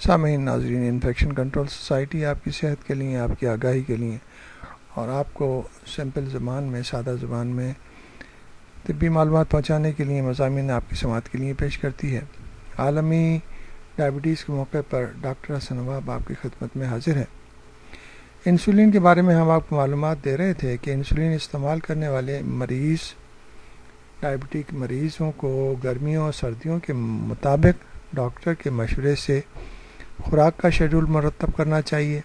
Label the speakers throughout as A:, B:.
A: سامعین ناظرین، infection control society آپ کی صحت کے لیے، آپ کی آگاہی کے لیے اور آپ کو سمپل زبان میں، سادہ زبان میں طبی معلومات پہنچانے کے لیے مضامین آپ کی سماعت کے لیے پیش کرتی ہے۔ عالمی ڈائبٹیز کے موقع پر ڈاکٹر حسن نواب آپ کی خدمت میں حاضر ہے۔ انسولین کے بارے میں ہم آپ کو معلومات دے رہے تھے کہ انسولین استعمال کرنے والے ڈائبٹک مریضوں کو گرمیوں اور سردیوں کے مطابق ڈاکٹر کے مشورے سے خوراک کا شیڈول مرتب کرنا چاہیے۔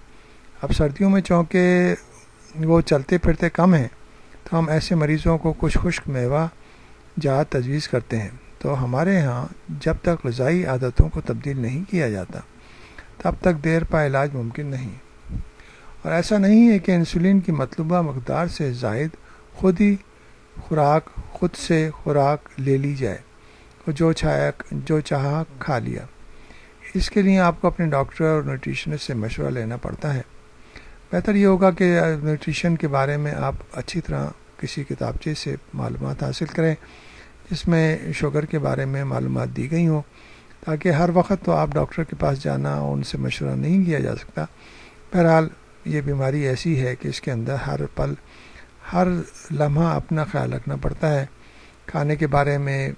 A: اب سردیوں میں چونکہ وہ چلتے پھرتے کم ہیں تو ہم ایسے مریضوں کو کچھ خشک میوہ جات تجویز کرتے ہیں۔ تو ہمارے ہاں جب تک غذائی عادتوں کو تبدیل نہیں کیا جاتا تب تک دیر پا علاج ممکن نہیں، اور ایسا نہیں ہے کہ انسولین کی مطلوبہ مقدار سے زائد خود سے خوراک لے لی جائے اور جو چاہا کھا لیا۔ اس کے لیے آپ کو اپنے ڈاکٹر اور نیوٹریشنسٹ سے مشورہ لینا پڑتا ہے۔ بہتر یہ ہوگا کہ نیوٹریشن کے بارے میں آپ اچھی طرح کسی کتابچے سے معلومات حاصل کریں جس میں شوگر کے بارے میں معلومات دی گئی ہوں، تاکہ ہر وقت تو آپ ڈاکٹر کے پاس جانا اور ان سے مشورہ نہیں کیا جا سکتا۔ بہرحال یہ بیماری ایسی ہے کہ اس کے اندر ہر پل، ہر لمحہ اپنا خیال رکھنا پڑتا ہے۔ کھانے کے بارے میں،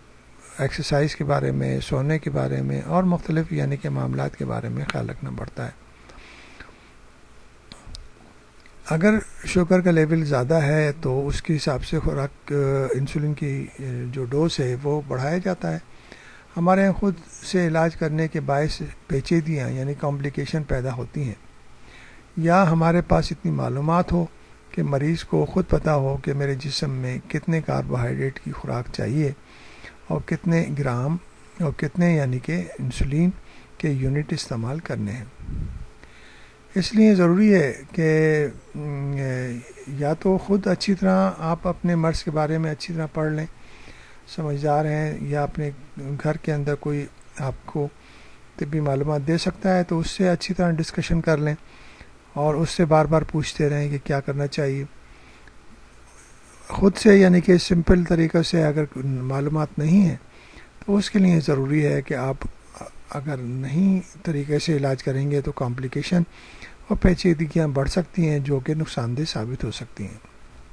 A: ایکسرسائز کے بارے میں، سونے کے بارے میں اور مختلف یعنی کہ معاملات کے بارے میں خیال رکھنا پڑتا ہے۔ اگر شوگر کا لیول زیادہ ہے تو اس کے حساب سے خوراک انسولین کی جو ڈوز ہے وہ بڑھایا جاتا ہے۔ ہمارے یہاں خود سے علاج کرنے کے باعث پیچیدگیاں یعنی کمپلیکیشن پیدا ہوتی ہیں، یا ہمارے پاس اتنی معلومات ہو کہ مریض کو خود پتہ ہو کہ میرے جسم میں کتنے کاربوہائیڈریٹ کی خوراک چاہیے اور کتنے گرام اور کتنے یعنی کہ انسولین کے یونٹ استعمال کرنے ہیں۔ اس لیے ضروری ہے کہ یا تو خود اچھی طرح آپ اپنے مرض کے بارے میں اچھی طرح پڑھ لیں، سمجھدار ہیں، یا اپنے گھر کے اندر کوئی آپ کو طبی معلومات دے سکتا ہے تو اس سے اچھی طرح ڈسکشن کر لیں اور اس سے بار بار پوچھتے رہیں کہ کیا کرنا چاہیے۔ خود سے یعنی کہ سمپل طریقے سے اگر معلومات نہیں ہیں تو اس کے لیے ضروری ہے کہ آپ اگر نہیں طریقے سے علاج کریں گے تو کمپلیکیشن اور پیچیدگیاں بڑھ سکتی ہیں جو کہ نقصان دہ ثابت ہو سکتی ہیں۔